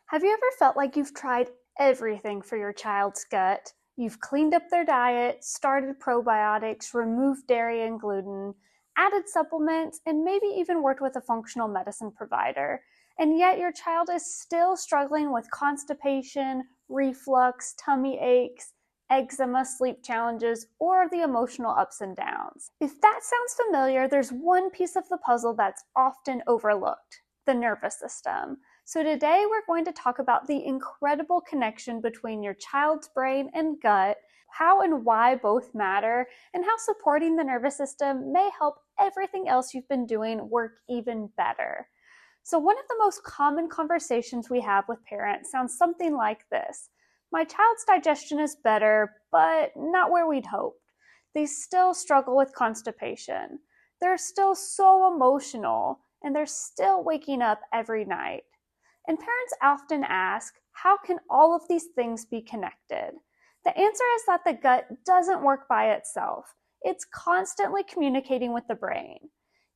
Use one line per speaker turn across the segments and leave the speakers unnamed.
Have you ever felt like you've tried everything for your child's gut? You've cleaned up their diet, started probiotics, removed dairy and gluten, added supplements, and maybe even worked with a functional medicine provider. And yet your child is still struggling with constipation, reflux, tummy aches, eczema, sleep challenges, or the emotional ups and downs. If that sounds familiar, there's one piece of the puzzle that's often overlooked: the nervous system. So today we're going to talk about the incredible connection between your child's brain and gut, how and why both matter, and how supporting the nervous system may help everything else you've been doing work even better. So one of the most common conversations we have with parents sounds something like this: my child's digestion is better, but not where we'd hoped. They still struggle with constipation. They're still so emotional, and they're still waking up every night. And parents often ask, how can all of these things be connected? The answer is that the gut doesn't work by itself. It's constantly communicating with the brain.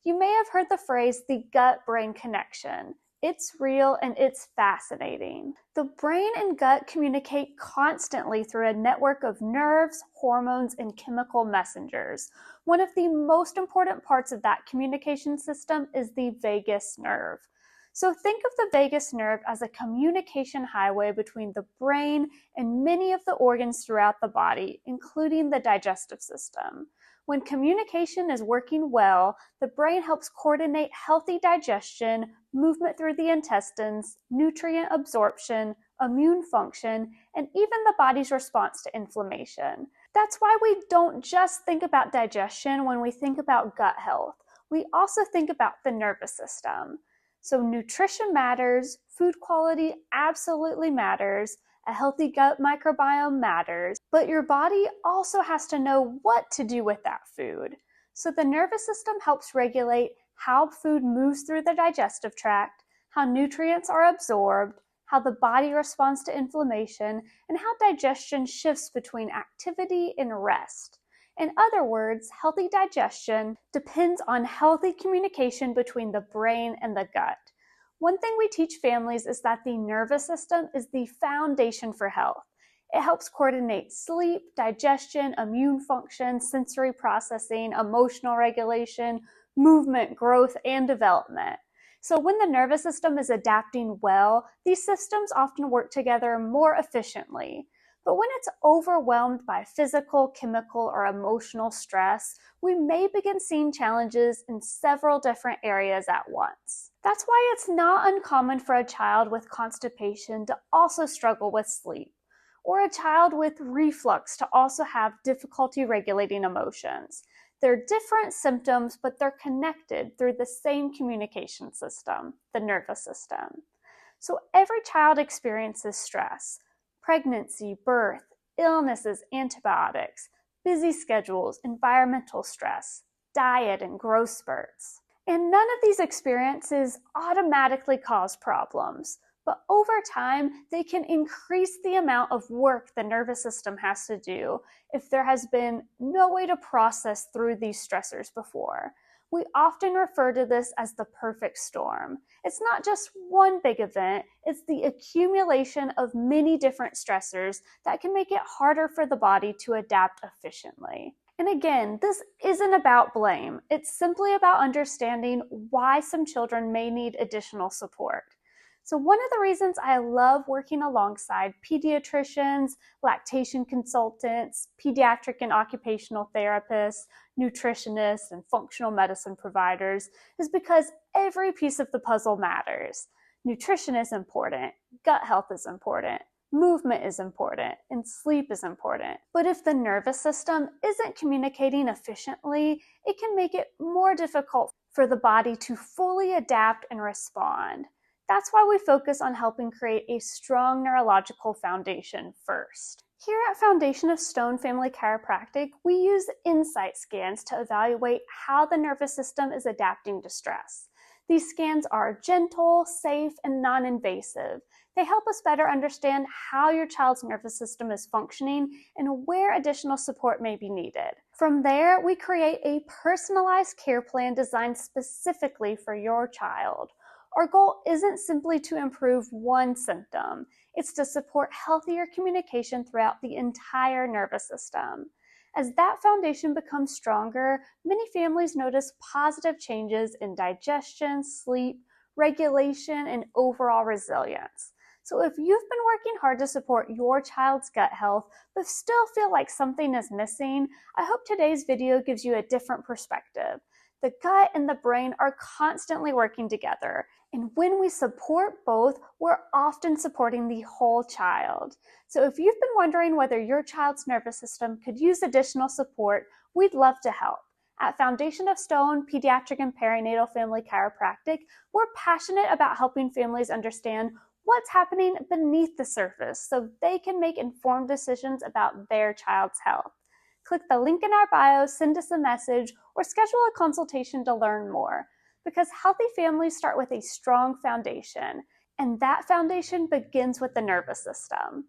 You may have heard the phrase, the gut-brain connection. It's real and it's fascinating. The brain and gut communicate constantly through a network of nerves, hormones, and chemical messengers. One of the most important parts of that communication system is the vagus nerve. So think of the vagus nerve as a communication highway between the brain and many of the organs throughout the body, including the digestive system. When communication is working well, the brain helps coordinate healthy digestion, movement through the intestines, nutrient absorption, immune function, and even the body's response to inflammation. That's why we don't just think about digestion when we think about gut health. We also think about the nervous system. So nutrition matters, food quality absolutely matters, a healthy gut microbiome matters, but your body also has to know what to do with that food. So the nervous system helps regulate how food moves through the digestive tract, how nutrients are absorbed, how the body responds to inflammation, and how digestion shifts between activity and rest. In other words, healthy digestion depends on healthy communication between the brain and the gut. One thing we teach families is that the nervous system is the foundation for health. It helps coordinate sleep, digestion, immune function, sensory processing, emotional regulation, movement, growth, and development. So when the nervous system is adapting well, these systems often work together more efficiently. But when it's overwhelmed by physical, chemical, or emotional stress, we may begin seeing challenges in several different areas at once. That's why it's not uncommon for a child with constipation to also struggle with sleep, or a child with reflux to also have difficulty regulating emotions. They're different symptoms, but they're connected through the same communication system, the nervous system. So every child experiences stress: pregnancy, birth, illnesses, antibiotics, busy schedules, environmental stress, diet, and growth spurts. And none of these experiences automatically cause problems, but over time, they can increase the amount of work the nervous system has to do if there has been no way to process through these stressors before. We often refer to this as the perfect storm. It's not just one big event, it's the accumulation of many different stressors that can make it harder for the body to adapt efficiently. And again, this isn't about blame. It's simply about understanding why some children may need additional support. So one of the reasons I love working alongside pediatricians, lactation consultants, pediatric and occupational therapists, nutritionists, and functional medicine providers is because every piece of the puzzle matters. Nutrition is important, gut health is important, movement is important, and sleep is important. But if the nervous system isn't communicating efficiently, it can make it more difficult for the body to fully adapt and respond. That's why we focus on helping create a strong neurological foundation first. Here at Foundation of Stone Family Chiropractic, we use INSiGHT scans to evaluate how the nervous system is adapting to stress. These scans are gentle, safe, and non-invasive. They help us better understand how your child's nervous system is functioning and where additional support may be needed. From there, we create a personalized care plan designed specifically for your child. Our goal isn't simply to improve one symptom, it's to support healthier communication throughout the entire nervous system. As that foundation becomes stronger, many families notice positive changes in digestion, sleep, regulation, and overall resilience. So if you've been working hard to support your child's gut health, but still feel like something is missing, I hope today's video gives you a different perspective. The gut and the brain are constantly working together, and when we support both, we're often supporting the whole child. So if you've been wondering whether your child's nervous system could use additional support, we'd love to help. At Foundation of Stone Pediatric and Perinatal Family Chiropractic, we're passionate about helping families understand what's happening beneath the surface so they can make informed decisions about their child's health. Click the link in our bio, send us a message, or schedule a consultation to learn more. Because healthy families start with a strong foundation, and that foundation begins with the nervous system.